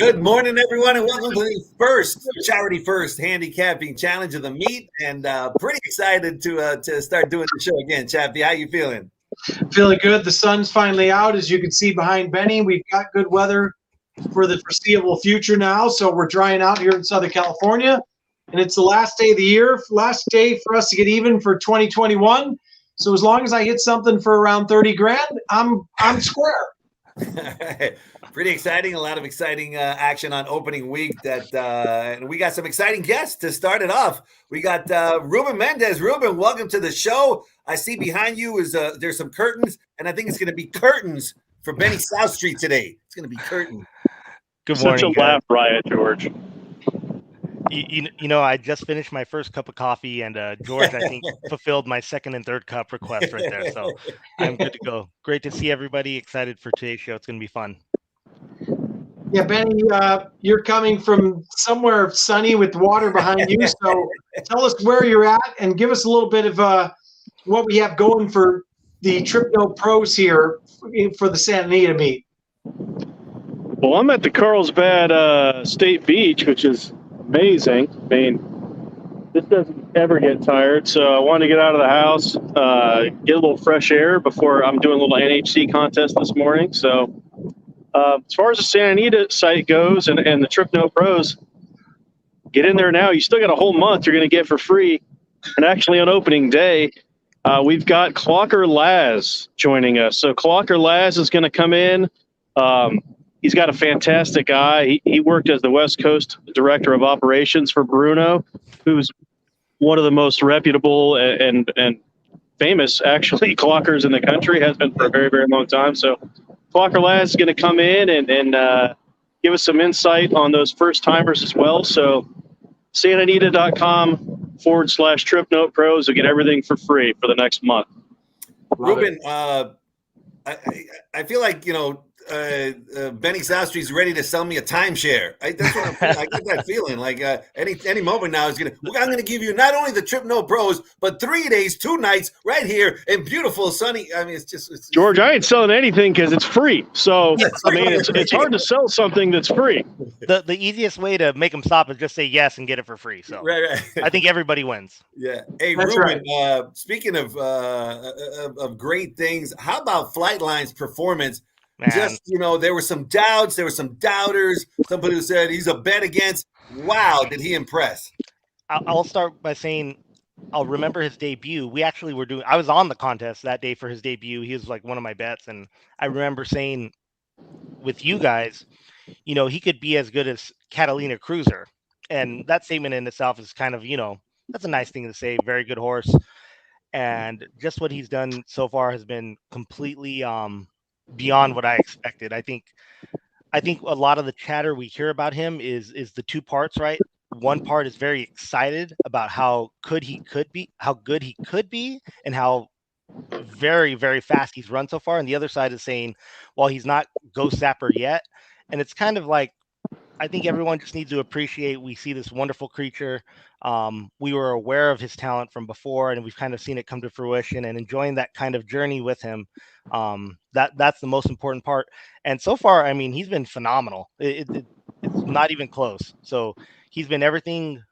Good morning, everyone, and welcome to the first Charity First Handicapping Challenge of the Meet. And pretty excited to start doing the show again. Chappie, how you feeling? Feeling good. The sun's finally out, as you can see behind Benny. We've got good weather for the foreseeable future now, so we're drying out here in Southern California. And it's the last day of the year, last day for us to get even for 2021. So as long as I hit something for around 30 grand, I'm square. Pretty exciting. A lot of exciting action on opening week. And we got some exciting guests to start it off. We got Ruben Mendez. Ruben, welcome to the show. I see behind you is there's some curtains, and I think it's going to be curtains for Benny South Street today. It's going to be curtain. Good morning. Such a laugh riot, George. You know, I just finished my first cup of coffee, and George, I think, fulfilled my second and third cup request right there. So I'm good to go. Great to see everybody. Excited for today's show. It's going to be fun. Yeah, Benny, you're coming from somewhere sunny with water behind you. So tell us where you're at and give us a little bit of what we have going for the Trip No Pros here for the Santa Anita meet. Well, I'm at the Carlsbad State Beach, which is amazing. I mean, this doesn't ever get tired, so I wanted to get out of the house, get a little fresh air before I'm doing a little NHC contest this morning. So as far as the Santa Anita site goes and the Trip No Pros, get in there now. You still got a whole month you're going to get for free. And actually on opening day, we've got Clocker Laz joining us. So Clocker Laz is going to come in. He's got a fantastic eye. He worked as the West Coast Director of Operations for Bruno, who's one of the most reputable and famous, actually, clockers in the country, has been for a very, very long time. So Clocker Laz is going to come in and give us some insight on those first-timers as well. So santanita.com/Trip Note Pros will get everything for free for the next month. Ruben, I feel like, you know, Benny South Street's ready to sell me a timeshare. That's what I'm feeling. I get that feeling. Like any moment now is I'm going to give you not only the Trip No Pros, but 3 days, 2 nights right here in beautiful sunny. I mean, it's George, I ain't selling anything because it's free. So I mean, it's hard to sell something that's free. The easiest way to make them stop is just say yes and get it for free. So right. I think everybody wins. Yeah. Hey, That's Ruben. right. Speaking of great things, how about Flightline's performance? Man. Just, you know, there were some doubts, there were some doubters. Somebody who said he's a bet against. Wow, did he impress? I'll start by saying I'll remember his debut. I was on the contest that day for his debut. He was like one of my bets. And I remember saying with you guys, you know, he could be as good as Catalina Cruiser. And that statement in itself is kind of, you know, that's a nice thing to say. Very good horse. And just what he's done so far has been completely beyond what I expected. I think a lot of the chatter we hear about him is the two parts, right? One part is very excited about how good he could be, and how very, very fast he's run so far. And the other side is saying, well, he's not Ghost Zapper yet. And it's kind of like, I think everyone just needs to appreciate we see this wonderful creature. We were aware of his talent from before, and we've kind of seen it come to fruition and enjoying that kind of journey with him. That's the most important part. And so far, I mean, he's been phenomenal. It's not even close. So he's been everything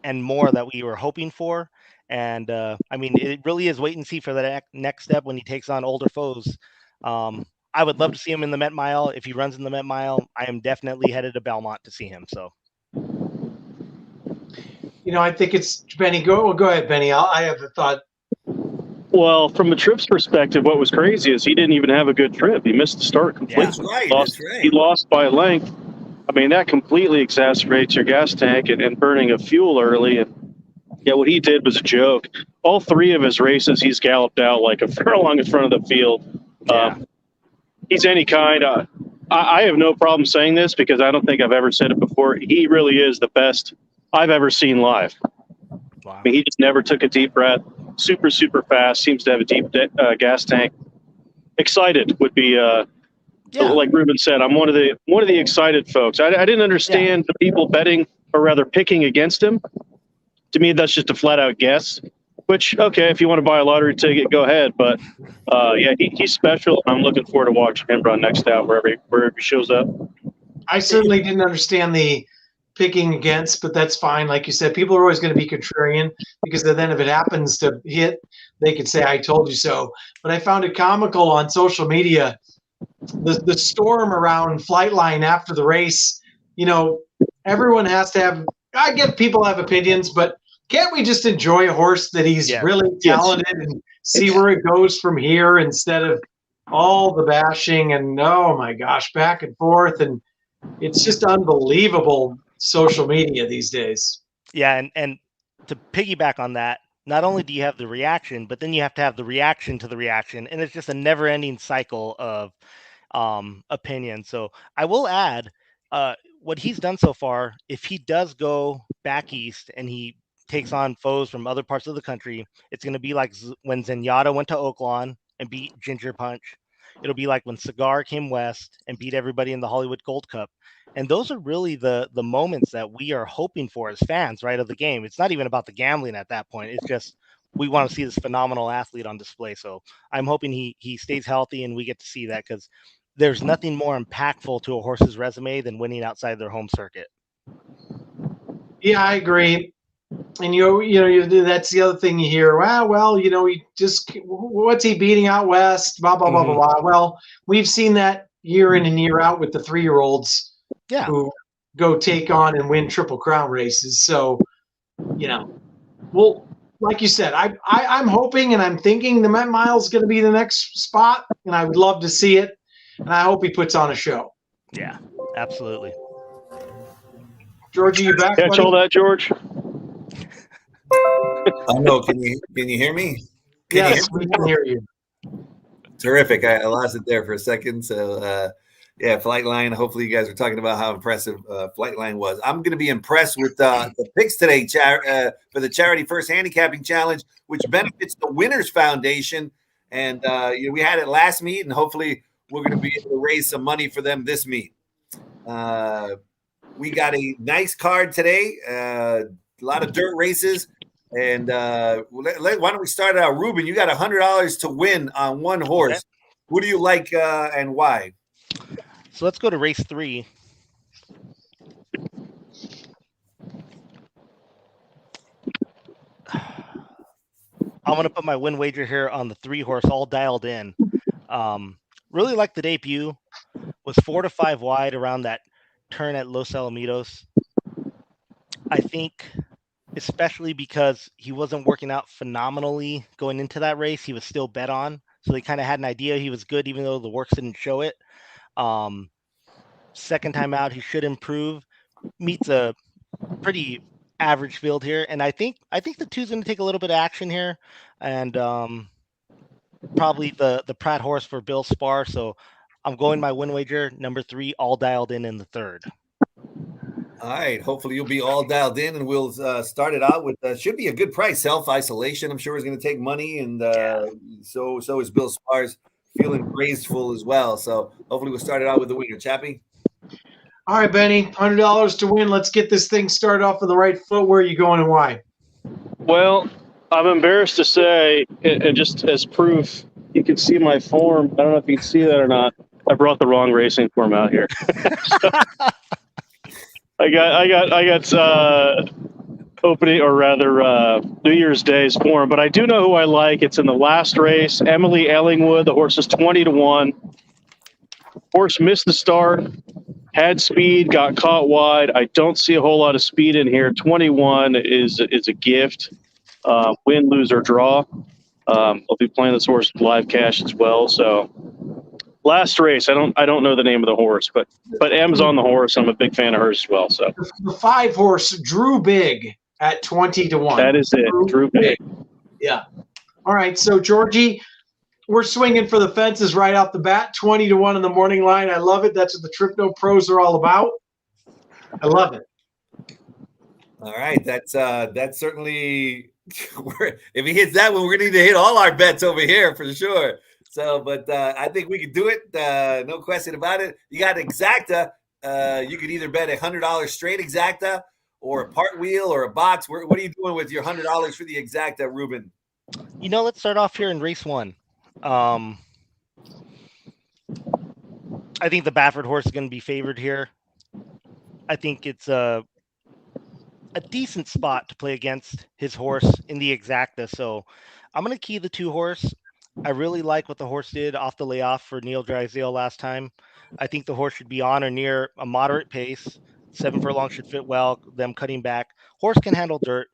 and more that we were hoping for. And I mean, it really is wait and see for the next step when he takes on older foes. I would love to see him in the Met Mile. If he runs in the Met Mile, I am definitely headed to Belmont to see him. So, You know, I think it's Benny. Go ahead, Benny. I have a thought. Well, from the trip's perspective, what was crazy is he didn't even have a good trip. He missed the start completely. That's right. He lost by a length. I mean, that completely exacerbates your gas tank and burning of fuel early. And yeah, what he did was a joke. All 3 of his races, he's galloped out like a furlong in front of the field. yeah. He's any kind. I have no problem saying this because I don't think I've ever said it before. He really is the best I've ever seen live. Wow. I mean, he just never took a deep breath. Super, super fast. Seems to have a deep gas tank. Excited would be, like Ruben said. I'm one of the excited folks. I didn't understand the people betting, or rather picking against him. To me, that's just a flat out guess. Which, okay, if you want to buy a lottery ticket, go ahead. But yeah, he's special. I'm looking forward to watching him run next out wherever he shows up. I certainly didn't understand the picking against, but that's fine. Like you said, people are always going to be contrarian because then if it happens to hit, they could say, I told you so. But I found it comical on social media, the storm around Flightline after the race. Everyone has to have, I get people have opinions, but can't we just enjoy a horse that he's really talented and see where it goes from here instead of all the bashing and, oh my gosh, back and forth. And it's just unbelievable social media these days. Yeah, and to piggyback on that, not only do you have the reaction, but then you have to have the reaction to the reaction, and it's just a never-ending cycle of opinion. So I will add, what he's done so far, if he does go back east and he takes on foes from other parts of the country, it's going to be like when Zenyatta went to Oaklawn and beat Ginger Punch. It'll be like when Cigar came west and beat everybody in the Hollywood Gold Cup. And those are really the moments that we are hoping for as fans, right, of the game. It's not even about the gambling at that point. It's just we want to see this phenomenal athlete on display. So I'm hoping he stays healthy and we get to see that, because there's nothing more impactful to a horse's resume than winning outside their home circuit. Yeah, I agree. And that's the other thing you hear. He just, what's he beating out west? Blah blah blah blah blah. Well, we've seen that year in and year out with the 3-year-olds who go take on and win Triple Crown races. So, well, like you said, I'm hoping and I'm thinking the Met Mile is going to be the next spot, and I would love to see it. And I hope he puts on a show. Yeah, absolutely. Georgie, you back? Catch buddy? all that, George? No, can you hear me? Yes, we can hear you. Terrific. I lost it there for a second. So, Flightline. Hopefully, you guys are talking about how impressive Flightline was. I'm going to be impressed with the picks today for the Charity First Handicapping Challenge, which benefits the Winners Foundation. And we had it last meet, and hopefully we're going to be able to raise some money for them this meet. We got a nice card today, a lot of dirt races. And why don't we start out? Ruben, you got $100 to win on one horse. Okay. Who do you like and why? So let's go to race 3. I'm going to put my win wager here on the 3-horse, All Dialed In. Really like the debut. Was 4 to 5 wide around that turn at Los Alamitos. I think, especially because he wasn't working out phenomenally going into that race, he was still bet on. So they kind of had an idea he was good, even though the works didn't show it. Second time out, he should improve. Meets a pretty average field here, and I think the 2's going to take a little bit of action here, and probably the Pratt horse for Bill Spar. So I'm going my win wager number 3, All Dialed In the 3rd. All right. Hopefully you'll be all dialed in, and we'll start it out with should be a good price. Self-isolation, I'm sure, is going to take money, and so is Bill Spar's feeling praiseful as well. So hopefully we'll start it out with the winner. Chappie? All right, Benny, $100 to win. Let's get this thing started off on the right foot. Where are you going and why? Well, I'm embarrassed to say, and just as proof, you can see my form. I don't know if you can see that or not. I brought the wrong racing form out here. So, I got opening, or rather New Year's Day's form, but I do know who I like. It's in the last race. Emily Ellingwood. The horse is 20 to 1. Horse missed the start, had speed, got caught wide. I don't see a whole lot of speed in here. 21 is a gift. Win, lose, or draw. I'll be playing this horse with live cash as well. So last race, I don't know the name of the horse, but M's on the horse. I'm a big fan of hers as well. So the 5-horse Drew Big at 20 to 1. That is it. Drew Big. Yeah. All right. So Georgie, we're swinging for the fences right off the bat. 20 to 1 in the morning line. I love it. That's what the Trip No Pros are all about. I love it. All right. That's certainly if he hits that one, we're gonna need to hit all our bets over here for sure. So, but I think we could do it. No question about it. You got Exacta. You could either bet $100 straight Exacta, or a part wheel, or a box. What are you doing with your $100 for the Exacta, Ruben? Let's start off here in race 1. I think the Baffert horse is going to be favored here. I think it's a decent spot to play against his horse in the exacta. So I'm going to key the 2 horse. I really like what the horse did off the layoff for Neil Drysdale last time. I think the horse should be on or near a moderate pace. 7 furlong should fit well, them cutting back. Horse can handle dirt.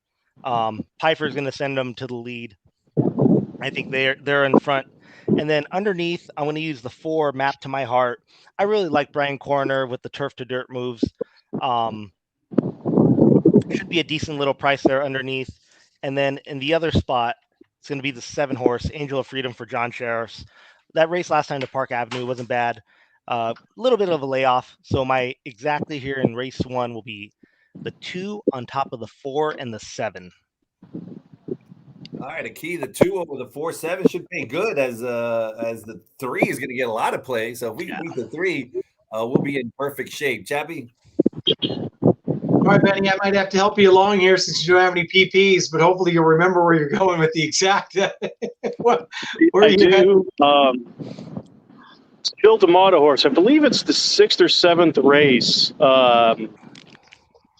Pfeiffer's going to send them to the lead. I think they're in front. And then underneath, I'm going to use the 4 Map to My Heart. I really like Brian Corner with the turf to dirt moves. Should be a decent little price there underneath. And then in the other spot, it's going to be the 7 horse, Angel of Freedom for John Sheriffs. That race last time to Park Avenue wasn't bad. A little bit of a layoff. So my exactly here in race 1 will be the 2 on top of the 4 and the 7. All right, a key, the 2 over the 4-7 should pay good as the 3 is going to get a lot of play. So if we can beat the 3, we'll be in perfect shape. Chappie? All right, Benny, I might have to help you along here since you don't have any PPs, but hopefully you'll remember where you're going with the exact. I do. Bill D'Amato horse. I believe it's the 6th or 7th race.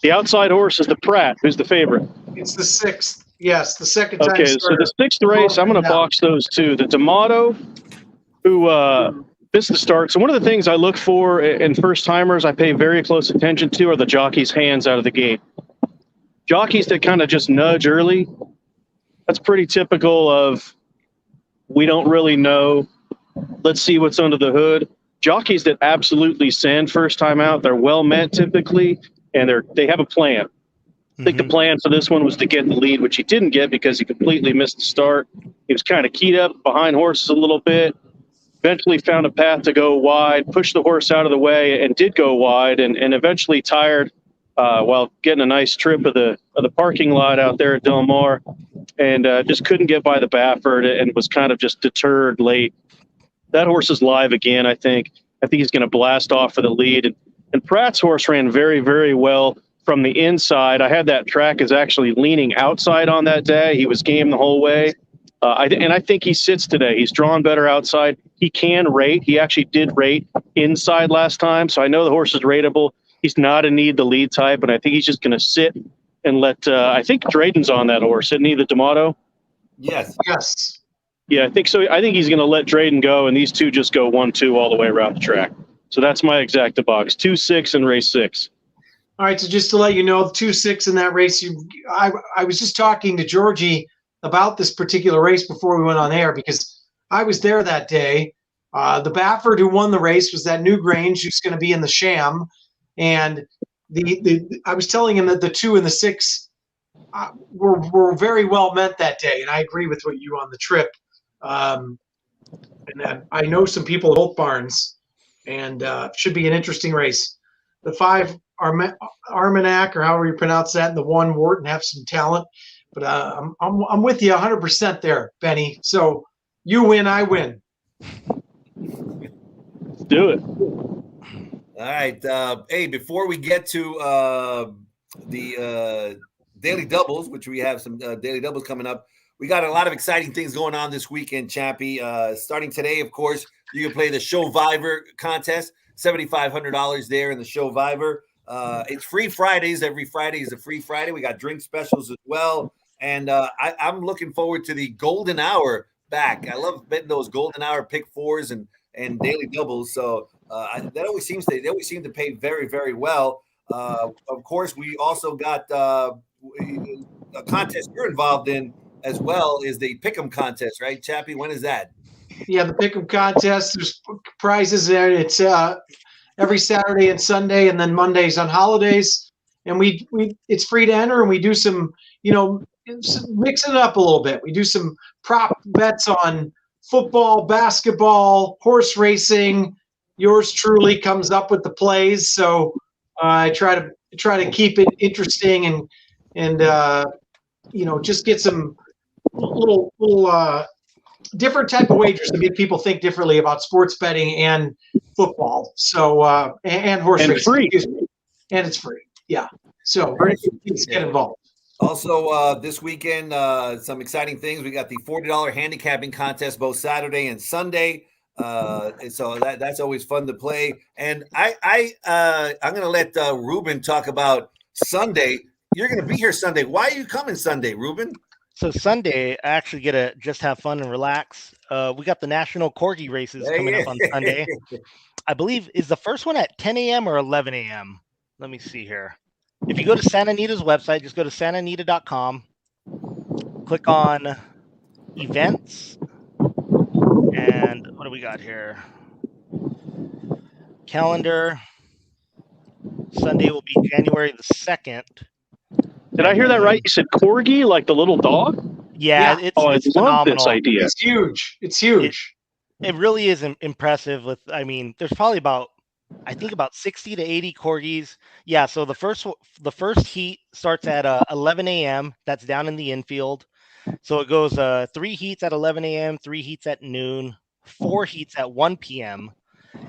The outside horse is the Pratt, who's the favorite. It's the 6th. Yes, the second time. Okay, so the 6th race, I'm going to box those 2. The D'Amato, who missed the start. So one of the things I look for in first-timers, I pay very close attention to, are the jockey's hands out of the gate. Jockeys that kind of just nudge early, that's pretty typical of we don't really know. Let's see what's under the hood. Jockeys that absolutely send first time out, they're well meant typically, and they have a plan. I think the plan for this one was to get the lead, which he didn't get because he completely missed the start. He was kind of keyed up behind horses a little bit, eventually found a path to go wide, pushed the horse out of the way, and did go wide, and eventually tired while getting a nice trip of the parking lot out there at Del Mar, and just couldn't get by the Baffert and was kind of just deterred late. That horse is live again, I think. I think he's going to blast off for the lead. And Pratt's horse ran very, very well from the inside. I had that track as actually leaning outside on that day. He was game the whole way. And I think he sits today. He's drawn better outside. He can rate. He actually did rate inside last time. So I know the horse is rateable. He's not a need the lead type, and I think he's just going to sit and let, I think Drayden's on that horse, isn't he, the D'Amato? Yes. Yes. Yeah, I think so. I think he's going to let Drayden go, and these 2 just go 1-2 all the way around the track. So that's my exacta box, 2-6 in race 6. All right, so just to let you know, 2-6 in that race. I was just talking to Georgie about this particular race before we went on air because I was there that day. The Baffert who won the race was that Newgrange who's going to be in the Sham, and I was telling him that the 2 and the 6 were very well meant that day, and I agree with what you on the trip. And I know some people at Oak Barns, and should be an interesting race. The 5 Armagnac, or however you pronounce that, and the 1 Wharton have some talent, but I'm with you 100% there, Benny. So you win, I win. Let's do it. All right. Hey, before we get to the daily doubles, which we have some daily doubles coming up, we got a lot of exciting things going on this weekend, Chappie. Starting today, of course, you can play the Showviver contest, $7,500 there in the Showviver. It's free Fridays. Every Friday is a free Friday. We got drink specials as well. And I'm looking forward to the golden hour back. I love betting those golden hour pick 4s and daily doubles. So they always seem to pay very, very well. Of course, we also got a contest you're involved in as well, is the Pickum Contest, right, Chappie? When is that? Yeah, the Pickum Contest. There's prizes there. It's every Saturday and Sunday, and then Mondays on holidays. And we it's free to enter, and we do some, mix it up a little bit. We do some prop bets on football, basketball, horse racing. Yours truly comes up with the plays, so I try to keep it interesting and just get some little different type of wagers to make people think differently about sports betting and football. So and horse racing, free. And it's free. Yeah. So please get involved. Also, this weekend, some exciting things. We got the $40 handicapping contest both Saturday and Sunday. And so that's always fun to play. And I'm going to let Ruben talk about Sunday. You're going to be here Sunday. Why are you coming Sunday, Ruben? So Sunday, I actually get to just have fun and relax. We got the national Corgi races coming up on Sunday. I believe is the first one at 10 a.m. or 11 a.m. Let me see here. If you go to Santa Anita's website, just go to santanita.com, click on events, and what do we got here? Calendar. Sunday will be January the 2nd. Did I hear that right? You said Corgi, like the little dog? Yeah. It's I love phenomenal. this idea. It's huge. It's huge. It really is impressive. There's probably about 60 to 80 corgis. Yeah. So the first heat starts at 11 a.m. That's down in the infield. So it goes 3 heats at 11 a.m., 3 heats at noon, 4 heats at 1 p.m.,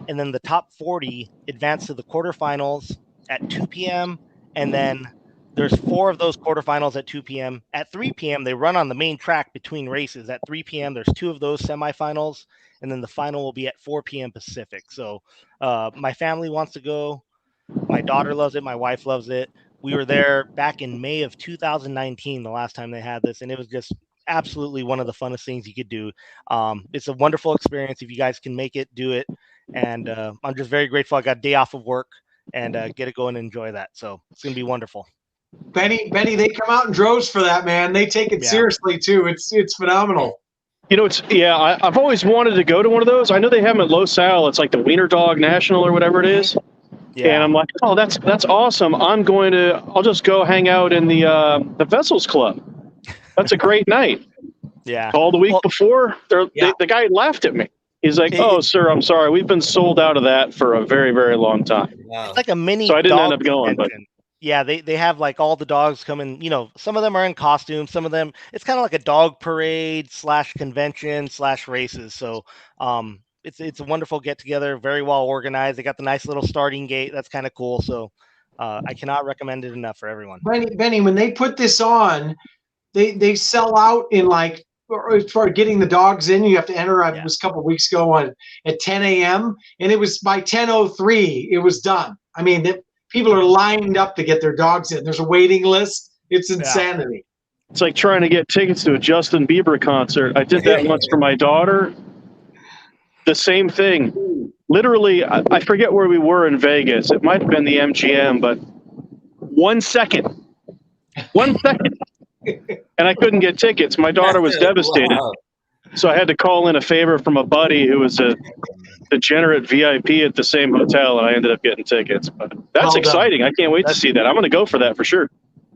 and then the top 40 advance to the quarterfinals at 2 p.m. And then there's 4 of those quarterfinals at 2 p.m. At 3 p.m., they run on the main track between races. At 3 p.m., there's 2 of those semifinals, and then the final will be at 4 p.m. Pacific. So my family wants to go. My daughter loves it. My wife loves it. We were there back in May of 2019, the last time they had this, and it was just absolutely one of the funnest things you could do. It's a wonderful experience. If you guys can make it, do it. And I'm just very grateful I got a day off of work and get to go and enjoy that. So it's going to be wonderful. Benny, they come out in droves for that, man. They take it seriously too. It's phenomenal. I've always wanted to go to one of those. I know they have them at Los Al. It's like the Wiener Dog National or whatever it is. Yeah. And I'm like, oh, that's awesome. I'll just go hang out in the Vessels Club. That's a great night. Yeah. All the week before, the guy laughed at me. He's like, "Oh, sir, I'm sorry. We've been sold out of that for a very, very long time." Wow. It's like a mini. So I didn't end up going, but yeah, they have like all the dogs coming. Some of them are in costume. Some of them, it's kind of like a dog parade / convention / races. So it's a wonderful get together. Very well organized. They got the nice little starting gate. That's kind of cool. So I cannot recommend it enough for everyone. Benny, when they put this on, they sell out in like. As far as getting the dogs in, you have to enter. It was a couple of weeks ago at 10 a.m. and it was by 10:03. It was done. I mean, people are lined up to get their dogs in. There's a waiting list. It's insanity. It's like trying to get tickets to a Justin Bieber concert. I did that once for my daughter. The same thing. Literally, I forget where we were in Vegas. It might have been the MGM, but 1 second. 1 second. And I couldn't get tickets. My daughter was devastated. Wow. So I had to call in a favor from a buddy who was a degenerate VIP at the same hotel, and I ended up getting tickets. But that's exciting. I can't wait to see that. I'm going to go for that for sure.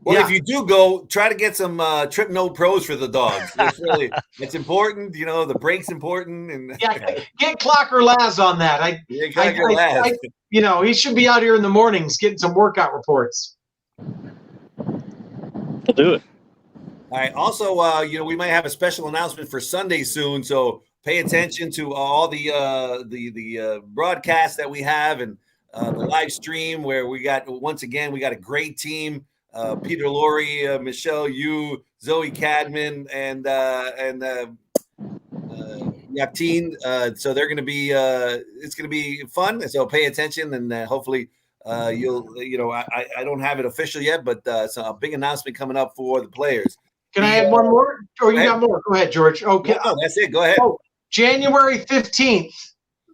Well, if you do go, try to get some Trip No Pros for the dogs. It's important. The break's important. And get Clocker Laz on that. He should be out here in the mornings getting some workout reports. I'll do it. All right. Also, we might have a special announcement for Sunday soon, so pay attention to all the broadcasts that we have and the live stream where we got a great team: Peter Laurie, Michelle Yu, Zoe Cadman, and Yaktine. So they're going to be it's going to be fun. So pay attention, and hopefully you'll I don't have it official yet, but so a big announcement coming up for the players. Can I add one more? Or you got more? Go ahead, George. Okay. No, that's it. Go ahead. January 15th,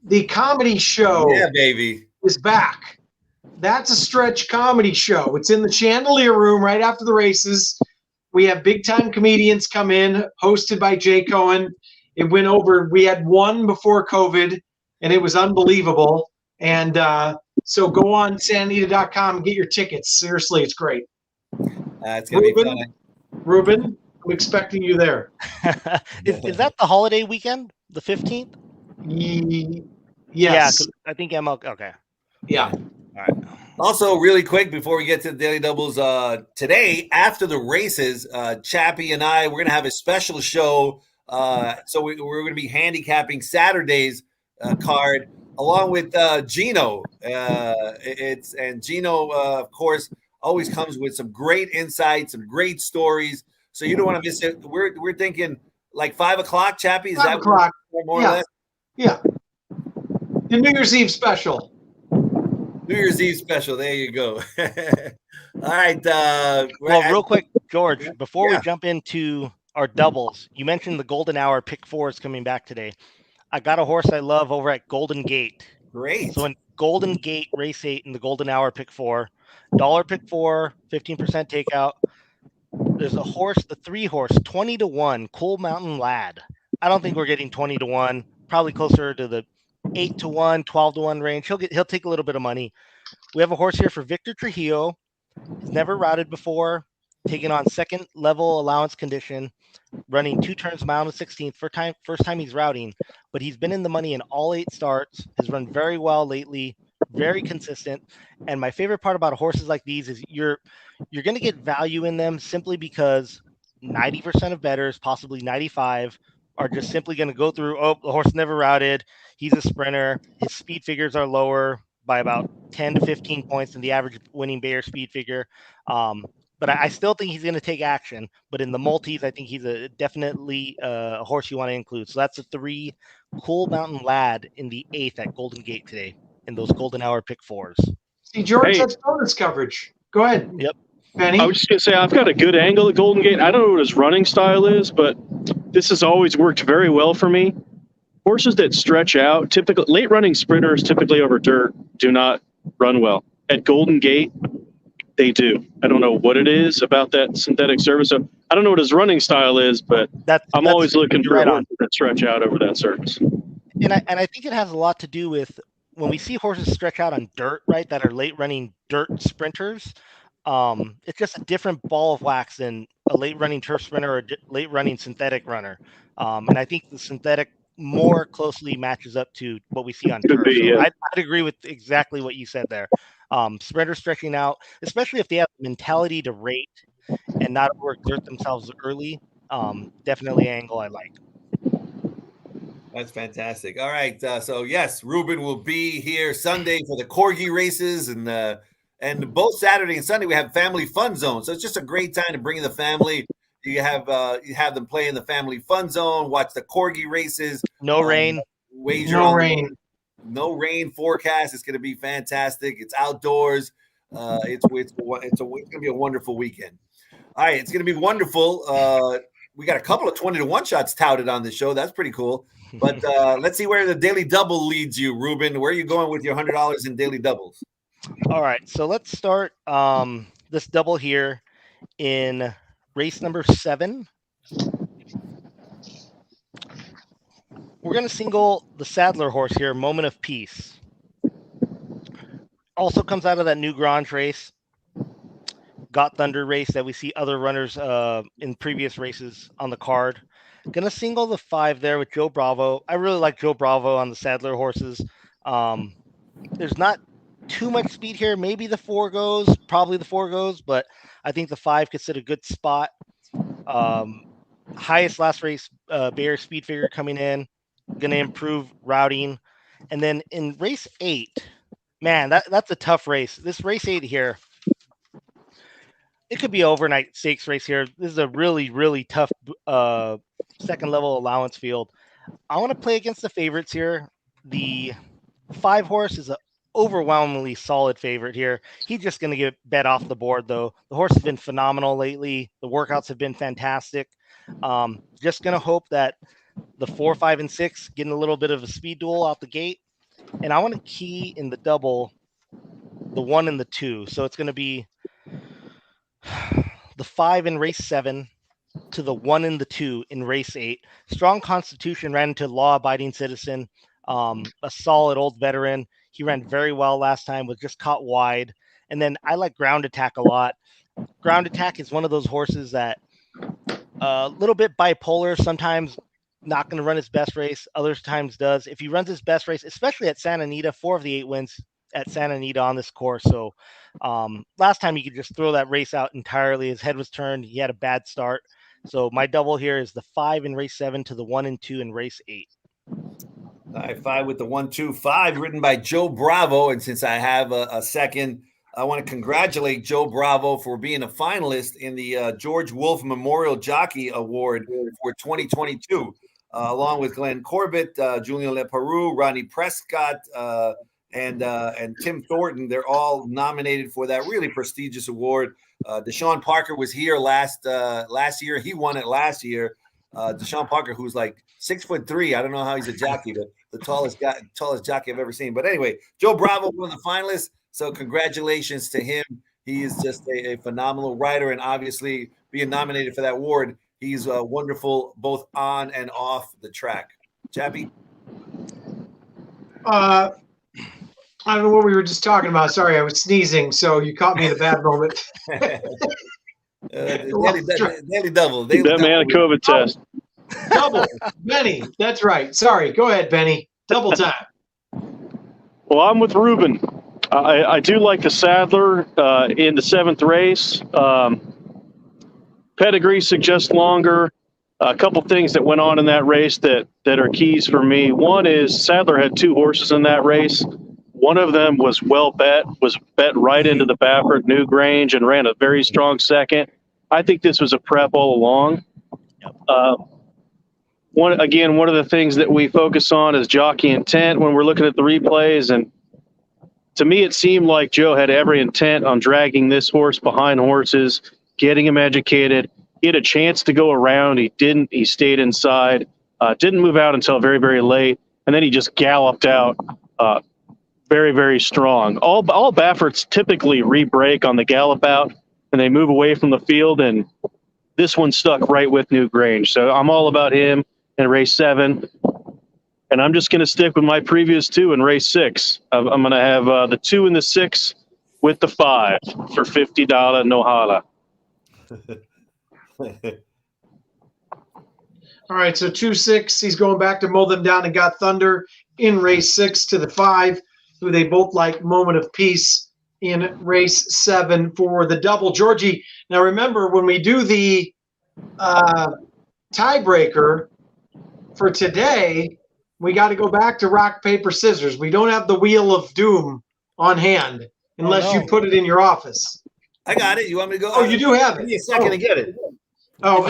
the comedy show is back. That's a stretch comedy show. It's in the Chandelier Room right after the races. We have big-time comedians come in, hosted by Jay Cohen. It went over. We had one before COVID, and it was unbelievable. And so go on santanita.com and get your tickets. Seriously, it's great. It's going to be fun. Ruben, I'm expecting you there. Is that the holiday weekend, the 15th? Yes. Yeah, I think ML. Okay. Yeah. All right. Also, really quick before we get to the Daily Doubles, today after the races, Chappie and I, we're going to have a special show. So we're going to be handicapping Saturday's card along with Gino. Gino, of course, always comes with some great insights, some great stories. So you don't want to miss it. We're thinking like 5 o'clock, Chappie. Is 5 that o'clock? More or less? Yeah. The New Year's Eve special. New Year's Eve special. There you go. All right. Well, real quick, George, before we Yeah. jump into our doubles, you mentioned the Golden Hour pick 4 is coming back today. I got a horse I love over at Golden Gate. Great. So in Golden Gate race 8 in the Golden Hour pick 4, dollar pick 4, 15% takeout. There's a horse, the 3 horse, 20-1, Cool Mountain Lad. I don't think we're getting 20-1. Probably closer to the 8-1, 12-1 range. He'll take a little bit of money. We have a horse here for Victor Trujillo. He's never routed before, taking on second level allowance condition, running 2 turns mile and 16th. First time he's routing, but he's been in the money in all 8 starts, has run very well lately, very consistent. And my favorite part about horses like these is you're going to get value in them simply because 90% of bettors, possibly 95, are just simply going to go through, oh, the horse never routed, he's a sprinter, his speed figures are lower by about 10 to 15 points than the average winning Bayer speed figure. But I still think he's going to take action. But in the multis, I think he's definitely a horse you want to include. So that's a 3, Cool Mountain Lad in the 8th at Golden Gate today in those Golden Hour pick 4s. See, George, Hey. that's bonus coverage. Go ahead. Yep. Benny. I was just going to say, I've got a good angle at Golden Gate. I don't know what his running style is, but this has always worked very well for me. Horses that stretch out, typically late running sprinters, typically over dirt, do not run well. At Golden Gate, they do. I don't know what it is about that synthetic surface. So I don't know what his running style is, but I'm always looking for right on. horses that stretch out over that surface. And I think it has a lot to do with when we see horses stretch out on dirt, right, that are late running dirt sprinters. It's just a different ball of wax than a late running turf sprinter or a late running synthetic runner. And I think the synthetic more closely matches up to what we see on turf. Be, yeah. I'd agree with exactly what you said there. Sprinters stretching out, especially if they have the mentality to rate and not overexert themselves early. Definitely an angle I like. That's fantastic. All right. So yes, Ruben will be here Sunday for the Corgi races, and both Saturday and Sunday we have family fun zone. So it's just a great time to bring the family. You have them play in the family fun zone, watch the Corgi races. No rain. No rain. No rain forecast. It's going to be fantastic. It's outdoors. It's going to be a wonderful weekend. All right, it's going to be wonderful. We got a couple of 20-1 shots touted on the show. That's pretty cool. But let's see where the daily double leads you, Ruben. Where are you going with your $100 in daily doubles? All right, so let's start this double here in race number 7. We're going to single the Sadler horse here, Moment of Peace. Also comes out of that New Grange race, Got Thunder race that we see other runners in previous races on the card. Going to single the 5 there with Joe Bravo. I really like Joe Bravo on the Sadler horses. There's not too much speed here. Maybe the 4 goes, probably the 4 goes, but I think the 5 could sit a good spot. Highest last race Bayer speed figure coming in, going to improve routing. And then in race 8, man, that's a tough race. This race 8 here, it could be an overnight stakes race here. This is a really, really tough second level allowance field. I want to play against the favorites here. The 5 horse is an overwhelmingly solid favorite here. He's just going to get bet off the board, though. The horse has been phenomenal lately. The workouts have been fantastic. Just going to hope that the 4, 5, and 6 getting a little bit of a speed duel out the gate. And I want to key in the double the 1 and the 2. So it's going to be the 5 in race 7 to the 1 and the 2 in race 8. Strong Constitution ran into law-abiding citizen, a solid old veteran. He ran very well last time, was just caught wide. And then I like Ground Attack a lot. Ground Attack is one of those horses that a little bit bipolar, sometimes not going to run his best race, other times does. If he runs his best race, especially at Santa Anita, 4 of the 8 wins at Santa Anita on this course. So last time he could just throw that race out entirely. His head was turned. He had a bad start. So my double here is the 5 in race 7 to the 1 and 2 in race 8. All right, 5 with the 1, 2, 5, written by Joe Bravo. And since I have a second, I want to congratulate Joe Bravo for being a finalist in the George Wolfe Memorial Jockey Award for 2022. along with Glenn Corbett, Julian Leparoux, Ronnie Prescott, and Tim Thornton. They're all nominated for that really prestigious award. Deshaun Parker was here last year. He won it last year. Deshaun Parker, who's like 6'3". I don't know how he's a jockey, but the tallest jockey I've ever seen. But anyway, Joe Bravo, one of the finalists. So congratulations to him. He is just a phenomenal rider, and obviously being nominated for that award, he's wonderful both on and off the track. Chappie? I don't know what we were just talking about. Sorry, I was sneezing, so you caught me in a bad moment. Daily double. That man a COVID test. Double. Benny, that's right. Sorry. Go ahead, Benny. Double time. Well, I'm with Ruben. I do like the Sadler in the 7th race. Pedigree suggests longer. A couple things that went on in that race that are keys for me. One is Sadler had 2 horses in that race. One of them was bet right into the Baffert Newgrange and ran a very strong second. I think this was a prep all along. One of the things that we focus on is jockey intent when we're looking at the replays. And to me, it seemed like Joe had every intent on dragging this horse behind horses, getting him educated. He had a chance to go around. He didn't. He stayed inside. Didn't move out until very, very late. And then he just galloped out very, very strong. All Bafferts typically re-break on the gallop out, and they move away from the field. And this one stuck right with Newgrange. So I'm all about him in race 7. And I'm just going to stick with my previous 2 in race 6. I'm going to have the 2 and the 6 with the 5 for $50 no hala. All right, so 2-6. He's going back to mow them down and got Thunder in race 6 to the 5, who they both like Moment of Peace in race 7 for the double. Georgie, now remember when we do the tiebreaker for today, we got to go back to rock, paper, scissors. We don't have the Wheel of Doom on hand unless you put it in your office. I got it. You want me to go? Oh, you do have it. Give me a second to get it. Oh,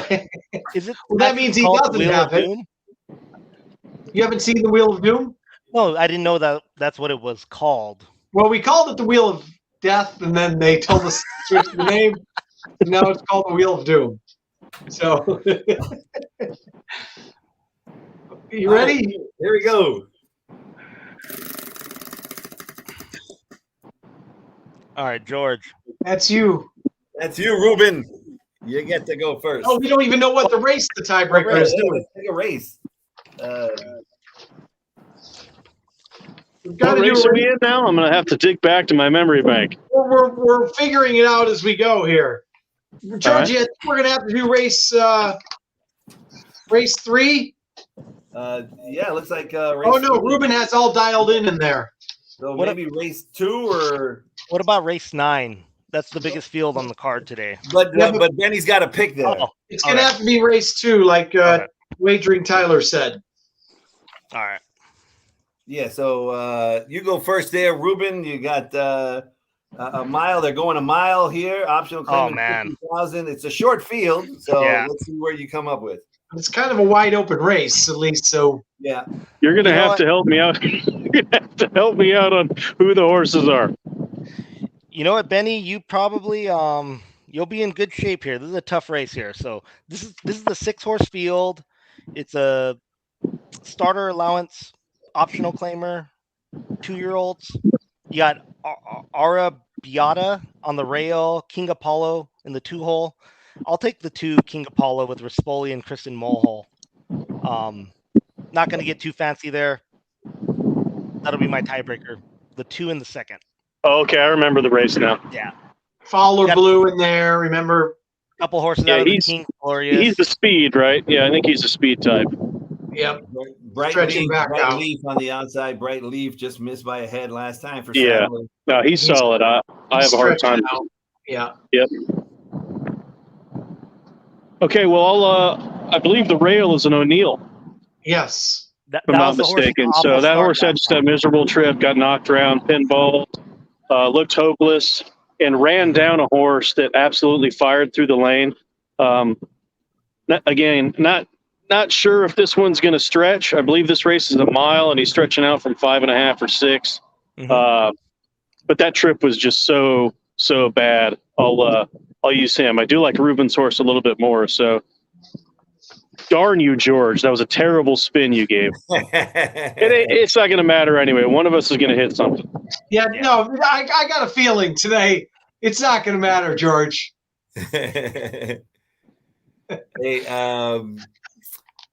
Is it? well, that means he doesn't have it. Doom? You haven't seen the Wheel of Doom? No, I didn't know that's what it was called. Well, we called it the Wheel of Death, and then they told us to switch the name. And now it's called the Wheel of Doom. So, you ready? Right, here we go. All right, George. That's you. That's you, Ruben. You get to go first. Oh, we don't even know what the tiebreaker is doing. Let's take a race. What race are we in now? I'm going to have to dig back to my memory bank. We're figuring it out as we go here. Georgie, I think we're going to have to do race 3. Yeah, it looks like race. Oh, no, 2. Ruben has all dialed in there. So maybe race 2 or. What about race 9? That's the biggest field on the card today. But Benny's got a pick there. Oh, it's going to have to be race 2, like Wagering Tyler said. All right. Yeah, so you go first there, Ruben. You got a mile. They're going a mile here. Optional claim. Oh, man. 50,000. It's a short field, so let's see where you come up with. It's kind of a wide open race, at least. So yeah, you're going to have to help me out. You're going to have to help me out on who the horses are. You know what, Benny? You probably you'll be in good shape here. This is a tough race here. So this is the 6-horse field. It's a starter allowance, optional claimer, 2-year-olds. You got Arabiata on the rail, King Apollo in the 2-hole. I'll take the 2 King Apollo with Rispoli and Kristen Mulhall. Not going to get too fancy there. That'll be my tiebreaker. The 2 and the 2nd. Oh, okay, I remember the race now. Yeah. Fowler Blue in there, remember? A couple horses out of the King Glorious. He's the speed, right? Yeah, I think he's the speed type. Yep. Bright Leaf on the outside. Bright Leaf just missed by a head last time for Sadler. No, he's solid. I have a hard time. Yeah. Yep. Okay, well, I believe the rail is an O'Neill. Yes. If I'm not mistaken. So that horse had just a miserable trip, got knocked around, pinballed, looked hopeless, and ran down a horse that absolutely fired through the lane. Not not sure if this one's going to stretch. I believe this race is a mile, and he's stretching out from 5.5 or 6. Mhm. But that trip was just so bad. I'll use him. I do like Ruben's horse a little bit more. So, darn you, George. That was a terrible spin you gave. It's not going to matter anyway. One of us is going to hit something. Yeah, no, I got a feeling today it's not going to matter, George. Hey, all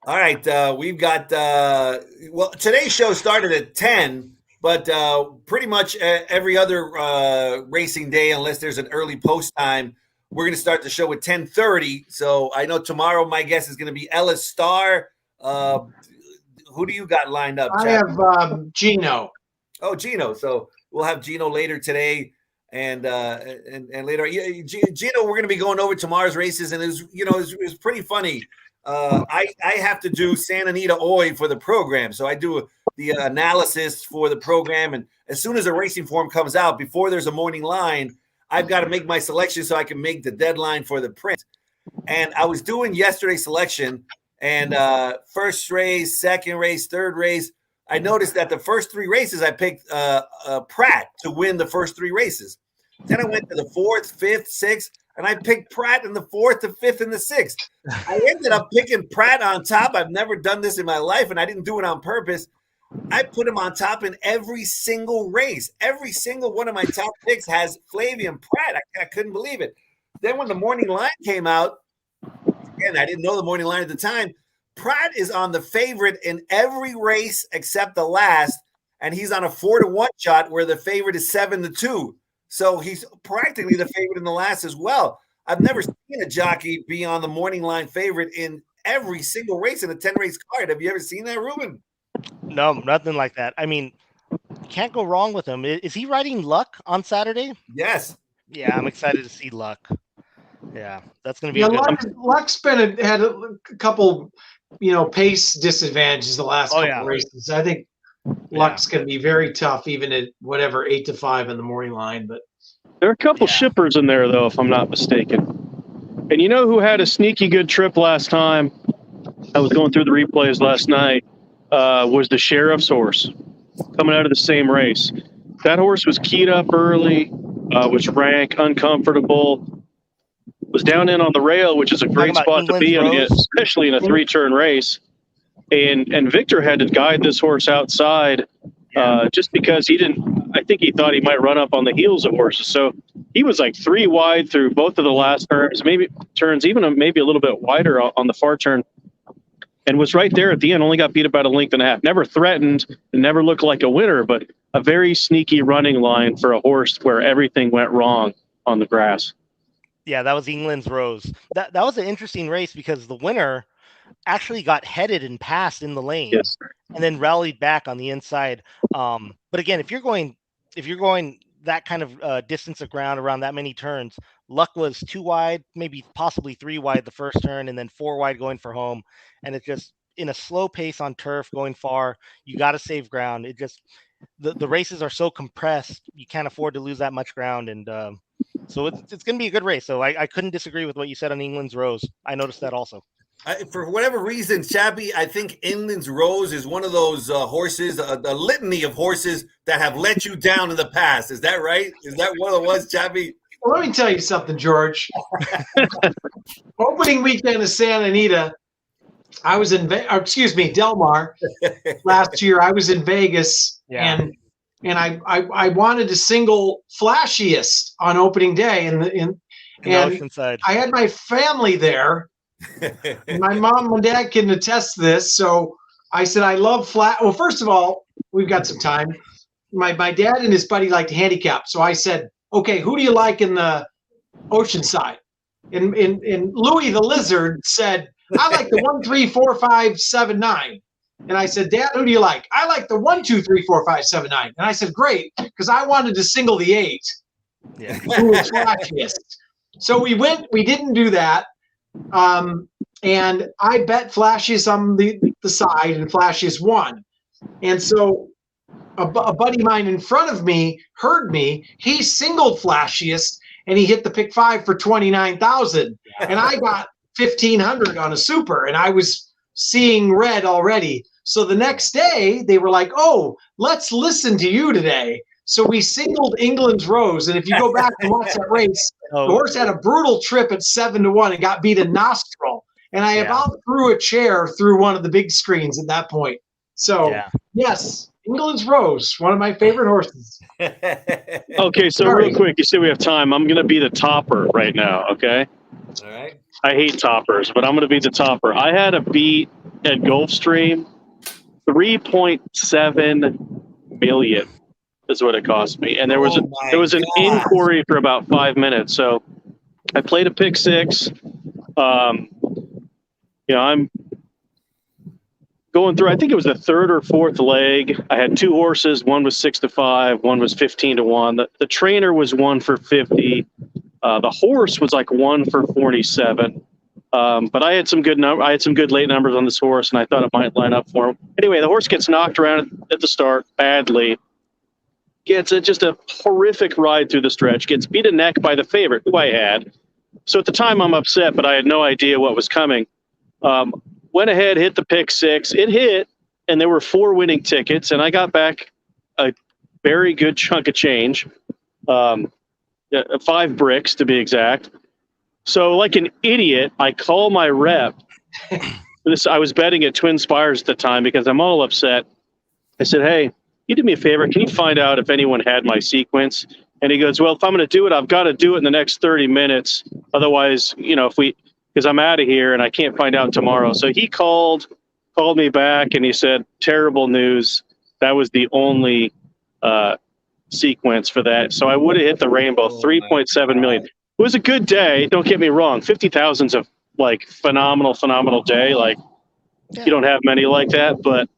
right. We've got well, today's show started at 10, but pretty much every other racing day, unless there's an early post time, we're going to start the show at 10:30. So I know tomorrow my guess is going to be Ellis Starr. Who do you got lined up, I Chad? have Gino. Oh, Gino. So we'll have Gino later today, and later. Yeah, Gino, we're going to be going over tomorrow's races, and it was pretty funny. I have to do Santa Anita Oy for the program, so I do the analysis for the program, and as soon as a racing form comes out, before there's a morning line, I've got to make my selection so I can make the deadline for the print. And I was doing yesterday's selection, and first race, second race, third race. I noticed that the first 3 races I picked Pratt to win the first 3 races. Then I went to the 4th, 5th, 6th, and I picked Pratt in the 4th, the 5th, and the 6th. I ended up picking Pratt on top. I've never done this in my life, and I didn't do it on purpose. I put him on top in every single race. Every single one of my top picks has Flavian Pratt. I couldn't believe it. Then when the morning line came out, again, I didn't know the morning line at the time, Pratt is on the favorite in every race except the last, and he's on a 4-1 shot where the favorite is 7-2. So he's practically the favorite in the last as well. I've never seen a jockey be on the morning line favorite in every single race in a 10-race card. Have you ever seen that, Ruben? No, nothing like that. I mean, you can't go wrong with him. Is he riding Luck on Saturday? Yes. Yeah, I'm excited to see Luck. Yeah, that's going to be a good. Luck's had a couple, pace disadvantages the last couple races. I think Luck's going to be very tough, even at whatever 8-5 in the morning line. But there are a couple shippers in there, though, if I'm not mistaken. And you know who had a sneaky good trip last time? I was going through the replays last night. Was the Sheriff's horse coming out of the same race. That horse was keyed up early, was rank, uncomfortable, was down in on the rail, which is a great spot to be in, especially in a 3-turn race. And Victor had to guide this horse outside just because I think he thought he might run up on the heels of horses. So he was like 3 wide through both of the last turns, maybe a little bit wider on the far turn. And was right there at the end, only got beat about 1.5 lengths. Never threatened, never looked like a winner, but a very sneaky running line for a horse where everything went wrong on the grass. Yeah, that was England's Rose. That was an interesting race because the winner actually got headed and passed in the lane, and then rallied back on the inside. But again, if you're going that kind of distance of ground around that many turns, Luck was 2 wide, maybe possibly 3 wide the first turn, and then 4 wide going for home. And it's just in a slow pace on turf going far. You got to save ground. It just the races are so compressed. You can't afford to lose that much ground, and so it's going to be a good race. So I couldn't disagree with what you said on England's Rose. I noticed that also. For whatever reason, Chappie, I think England's Rose is one of those horses, a litany of horses that have let you down in the past. Is that right? Is that what it was, Chappie? Well, let me tell you something, George. Opening weekend of Santa Anita, I was in Del Mar last year. I was in Vegas, and I wanted to single flashiest on opening day, and Oceanside. I had my family there. My mom and dad can attest to this. So I said, I love flat. Well, first of all, we've got some time. My dad and his buddy like to handicap. So I said, okay, who do you like in the Oceanside? And Louis the Lizard said, I like the 1, 3, 4, 5, 7, 9. And I said, Dad, who do you like? I like the 1, 2, 3, 4, 5, 7, 9. And I said, great, because I wanted to single the 8. Yeah. Who was flashiest. So we didn't do that. And I bet flashiest on the side, and flashiest won. And so a buddy of mine in front of me heard me. He singled flashiest, and he hit the pick 5 for 29,000. And I got 1,500 on a super, and I was seeing red already. So the next day, they were like, oh, let's listen to you today. So we singled England's Rose. And if you go back and watch that race, the horse had a brutal trip at 7-1 and got beat a nostril. And I about threw a chair through one of the big screens at that point. So, yes, England's Rose, one of my favorite horses. Okay, so real quick, you say we have time. I'm going to be the topper right now, okay? All right. I hate toppers, but I'm going to be the topper. I had a beat at Gulfstream, $3.7 million is what it cost me. And there was an inquiry for about 5 minutes. So I played a pick six. I'm going through, I think it was the third or fourth leg. I had two horses. One was 6-5. One was 15-1. The trainer was 1 for 50. The horse was like 1 for 47. But I had some good late numbers on this horse, and I thought it might line up for him. Anyway, the horse gets knocked around at the start badly. Gets just a horrific ride through the stretch. Gets beat a neck by the favorite, who I had. So at the time, I'm upset, but I had no idea what was coming. Went ahead, hit the pick six. It hit, and there were 4 winning tickets, and I got back a very good chunk of change, 5 bricks to be exact. So like an idiot, I call my rep. I was betting at Twin Spires at the time because I'm all upset. I said, hey, you do me a favor. Can you find out if anyone had my sequence? And he goes, well, if I'm going to do it, I've got to do it in the next 30 minutes. Otherwise, because I'm out of here and I can't find out tomorrow. So he called me back and he said, terrible news. That was the only sequence for that. So I would have hit the rainbow, 3.7 million. It was a good day. Don't get me wrong. 50,000's a phenomenal day. You don't have many like that, but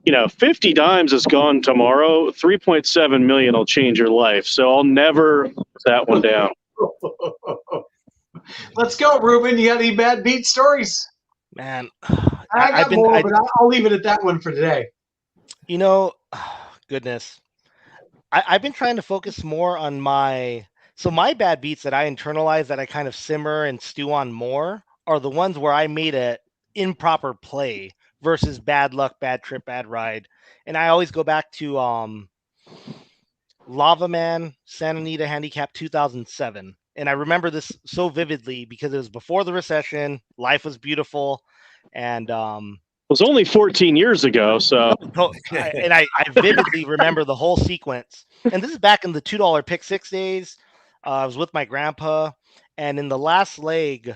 50 dimes is gone tomorrow. 3.7 million will change your life. So I'll never put that one down. Let's go, Ruben. You got any bad beat stories? Man, I got more, but I'll leave it at that one for today. Goodness. I've been trying to focus more on my bad beats that I internalize, that I kind of simmer and stew on more, are the ones where I made a improper play versus bad luck, bad trip, bad ride. And I always go back to Lava Man, Santa Anita Handicap 2007. And I remember this so vividly because it was before the recession. Life was beautiful. And it was only 14 years ago. So, I vividly remember the whole sequence. And this is back in the $2 pick six days. I was with my grandpa. And in the last leg,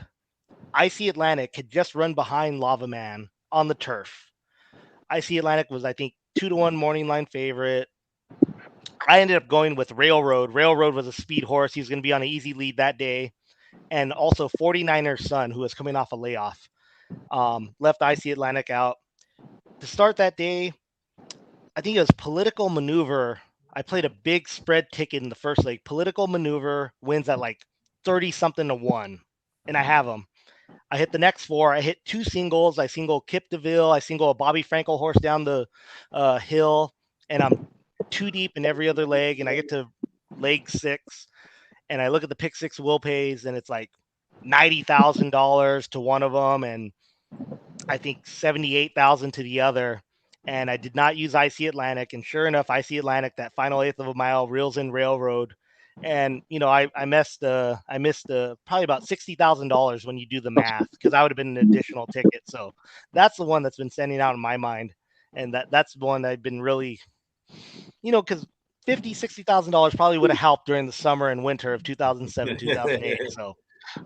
IC Atlantic had just run behind Lava Man on the turf. IC Atlantic was, I think, 2-1 morning line favorite. I ended up going with Railroad. Railroad was a speed horse. He was going to be on an easy lead that day. And also 49er Son, who was coming off a layoff, left IC Atlantic out. To start that day, I think it was Political Maneuver. I played a big spread ticket in the first leg. Political Maneuver wins at 30-something to 1. And I have him. I hit the next 4. I hit 2 singles. I single Kip DeVille. I single a Bobby Frankel horse down the hill. And I'm 2 deep in every other leg. And I get to leg 6. And I look at the pick 6 will pays. And it's $90,000 to one of them. And I think $78,000 to the other. And I did not use IC Atlantic. And sure enough, IC Atlantic, that final 1/8 of a mile, reels in Railroad. And I missed probably about $60,000 when you do the math, because I would have been an additional ticket. So that's the one that's been standing out in my mind, and that's the one I've been really, because $50,000-$60,000 probably would have helped during the summer and winter of 2007, 2008. So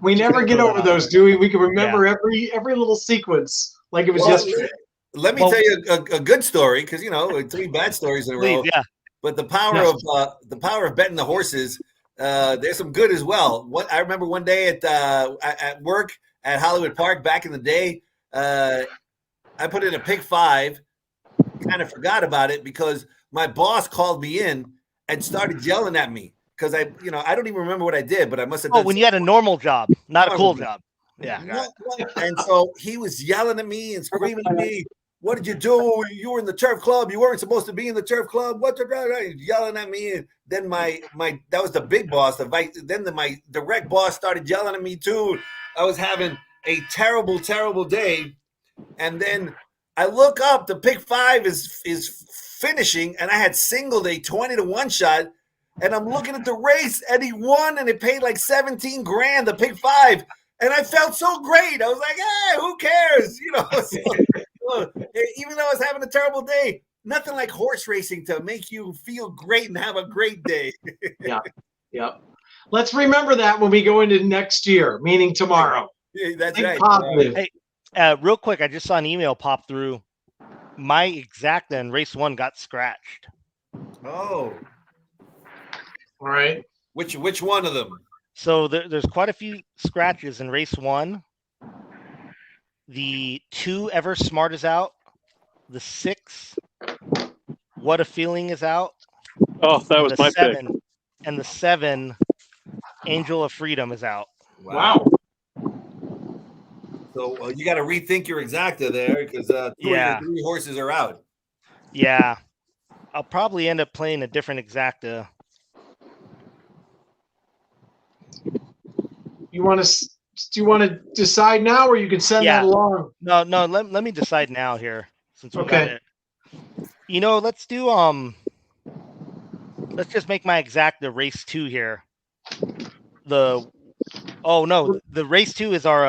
we never get over those, do we? We can remember every little sequence like it was yesterday. Let me tell you a good story, because 3 bad stories in a row. Yeah. But the power of betting the horses, there's some good as well. I remember one day at work at Hollywood Park back in the day, I put in a pick 5, kind of forgot about it because my boss called me in and started yelling at me because I don't even remember what I did, but I must have done when you had a normal job, not a cool job. Yeah. And so he was yelling at me and screaming at me. What did you do? You were in the turf club. You weren't supposed to be in the turf club. What the yelling at me? And then my that was the big boss. My direct boss started yelling at me too. I was having a terrible day, And then I look up, the pick 5 is finishing, and I had singled a 20 to 1 shot. And I'm looking at the race, and he won, and it paid like 17 grand, the pick 5. And I felt so great. I was like, hey, who cares? You know, so, even though I was having a terrible day, nothing like horse racing to make you feel great and have a great day. Yeah. Let's remember that when we go into next year, meaning tomorrow. Yeah, that's Think right. positive. Hey, real quick, I just saw an email pop through. My exacta in race 1 got scratched. Oh. All right. Which one of them? So there's quite a few scratches in race 1. The 2 Ever Smart is out. The 6 What a Feeling is out. Oh, that was my pick. And the 7 Angel of Freedom is out. Wow. So you got to rethink your exacta there because 2 of your 3 horses are out. Yeah. I'll probably end up playing a different exacta. Do you want to decide now, or you can send that along? No. Let me decide now here, since we got it. You know, let's do let's just make my exacta race 2 here. The race 2 is our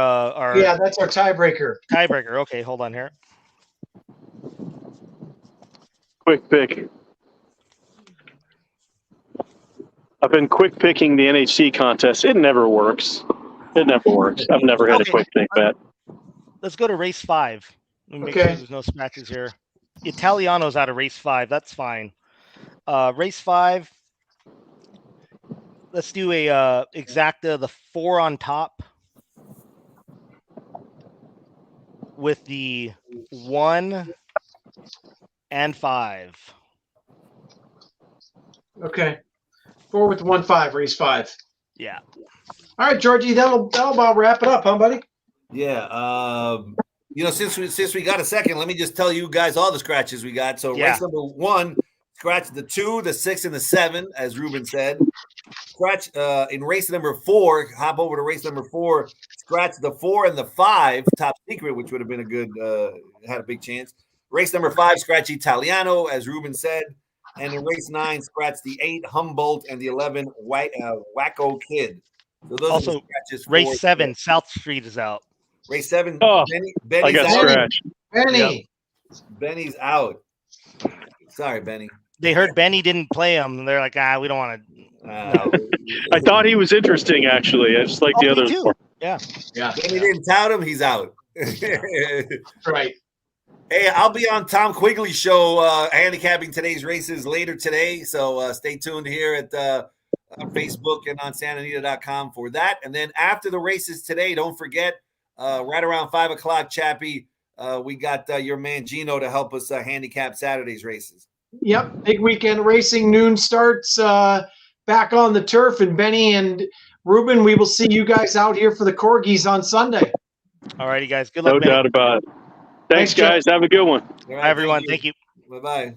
that's our tiebreaker. Okay, hold on here. Quick pick. I've been quick picking the NHC contest. It never works. I've never had a quick pick bet. Let's go to race 5. Let me make sure there's no scratches here. Italiano's out of race 5. That's fine. Race 5. Let's do a exacta, the 4 on top with the 1 and 5. Okay. 4 with the 1-5, race 5. Yeah. All right, Georgie, that'll about wrap it up, huh, buddy? Yeah. You know, since we got a second, let me just tell you guys all the scratches we got. So race number 1, scratch the 2, the 6, and the 7, as Ruben said. Scratch in race number 4, hop over to race number 4, scratch the 4 and the 5, top secret, which would have been a good, had a big chance. Race number 5, scratch Italiano, as Ruben said. And in race 9, scratch the 8, Humboldt, and the 11, Wacko Kid. So those also, are the scratches. Race 7, South Street is out. Race 7, Benny's I got out. scratched. Benny. Yep. Benny's out. Sorry, Benny. They heard Benny didn't play him, and they're like, we don't want to. I thought he was interesting, actually. I just like the others. Yeah. Benny didn't tout him. He's out. Right. Hey, I'll be on Tom Quigley's show, handicapping today's races later today. So stay tuned here at on Facebook and on santanita.com for that. And then after the races today, don't forget, right around 5 o'clock, Chappie, we got your man Gino to help us handicap Saturday's races. Yep, big weekend racing. Noon starts back on the turf. And Benny and Ruben, we will see you guys out here for the Corgis on Sunday. All righty, guys. Good luck. No doubt about it. Thanks, guys. Have a good one. All right, Bye, everyone. Thank you. Bye-bye.